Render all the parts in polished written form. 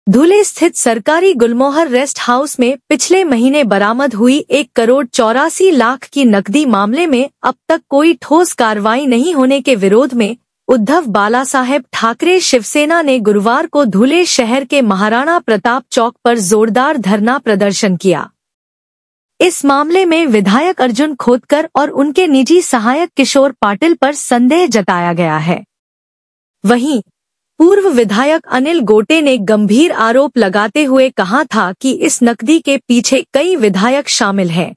धुले स्थित सरकारी गुलमोहर रेस्ट हाउस में पिछले महीने बरामद हुई 1,84,00,000 की नकदी मामले में अब तक कोई ठोस कार्रवाई नहीं होने के विरोध में उद्धव बालासाहेब ठाकरे शिवसेना ने गुरुवार को धुले शहर के महाराणा प्रताप चौक पर जोरदार धरना प्रदर्शन किया। इस मामले में विधायक अर्जुन खोतकर और उनके निजी सहायक किशोर पाटिल पर संदेह जताया गया है। वहीं पूर्व विधायक अनिल गोटे ने गंभीर आरोप लगाते हुए कहा था कि इस नकदी के पीछे कई विधायक शामिल हैं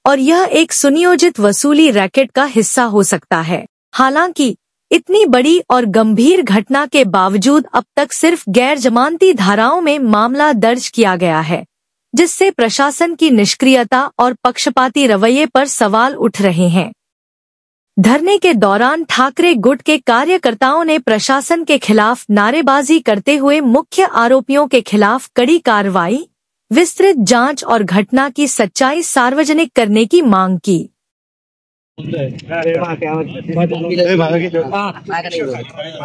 और यह एक सुनियोजित वसूली रैकेट का हिस्सा हो सकता है। हालांकि इतनी बड़ी और गंभीर घटना के बावजूद अब तक सिर्फ गैर जमानती धाराओं में मामला दर्ज किया गया है, जिससे प्रशासन की निष्क्रियता और पक्षपाती रवैये पर सवाल उठ रहे हैं। धरने के दौरान ठाकरे गुट के कार्यकर्ताओं ने प्रशासन के खिलाफ नारेबाजी करते हुए मुख्य आरोपियों के खिलाफ कड़ी कार्रवाई, विस्तृत जांच और घटना की सच्चाई सार्वजनिक करने की मांग की।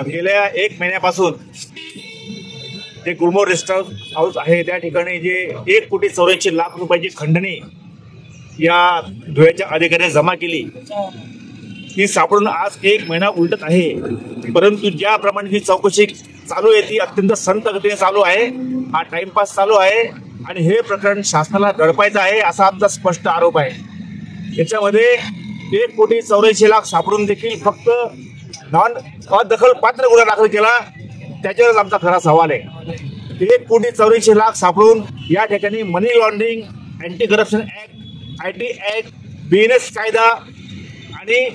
गेल्या 1 महिन्यापासून जे गुलमोहर रेस्ट हाऊस आहे त्या ठिकाणी जे 1,84,00,000 रुपयाची खंडणी या धुळ्याच्या अधिकाऱ्यांनी जमा केली ती सापडून आज 1 महिना उलटत आहे। परंतु ज्याप्रमाणे ही चौकशी चालू आहे ती अत्यंत संत गतीने चालू आहे। हा टाइमपास चालू आहे आणि हे प्रकरण शासनाला दडपायचं आहे असा आमचा स्पष्ट आरोप आहे। याच्यामध्ये 1,84,00,000 सापडून देखील फक्त अदखल पात्र गुन्हा दाखल केला त्याच्यावरच आमचा खरा सवाल आहे। 1,84,00,000 सापडून या ठिकाणी money laundering, anti corruption act, IT act, BNS कायदा आणि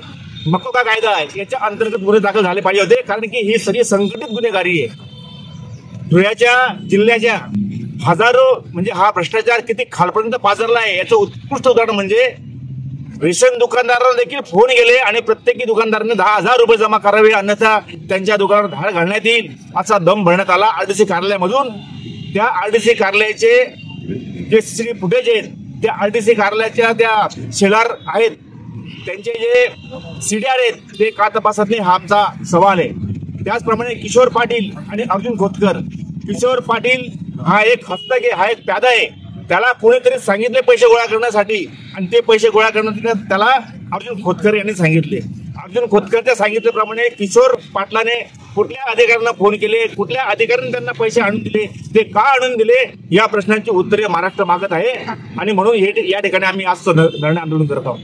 मकोका कायदा याच्या अंतर्गत गुन्हे दाखल झाले पाहिजे होते, कारण की ही सगळी संघटित गुन्हेगारी आहे। धुळ्याच्या जिल्ह्याच्या हजारो म्हणजे हा भ्रष्टाचार किती खालपर्यंत पाझरला आहे याचं उत्कृष्ट उदाहरण म्हणजे रेशन दुकानदारांना देखील फोन गेले आणि प्रत्येकी दुकानदाराने 10,000 रुपये जमा करावे, अन्यथा त्यांच्या दुकानावर धाड घालण्यात येईल असा दम भरण्यात आला RDC कार्यालयामधून। त्या RDC कार्यालयाचे जे CCTV फुटेज आहेत त्या RDC कार्यालयाच्या त्या शेलार आहेत त्यांचे जे CDR आहेत ते का तपासत नाही हा आमचा सवाल आहे। त्याचप्रमाणे किशोर पाटील आणि अर्जुन खोतकर, किशोर पाटील हा एक हस्तक आहे, हा एक प्यादा आहे, त्याला कोणीतरी सांगितले पैसे गोळा करण्यासाठी आणि ते पैसे गोळा करण्यासाठी त्याला अर्जुन खोतकर यांनी सांगितले। अर्जुन खोतकरच्या सांगितल्याप्रमाणे किशोर पाटलाने कुठल्या अधिकाऱ्यांना फोन केले, कुठल्या अधिकाऱ्यांनी त्यांना पैसे आणून दिले, ते का आणून दिले या प्रश्नांची उत्तरे महाराष्ट्र मागत आहे आणि म्हणून या ठिकाणी आम्ही आज धरणे आंदोलन करत आहोत।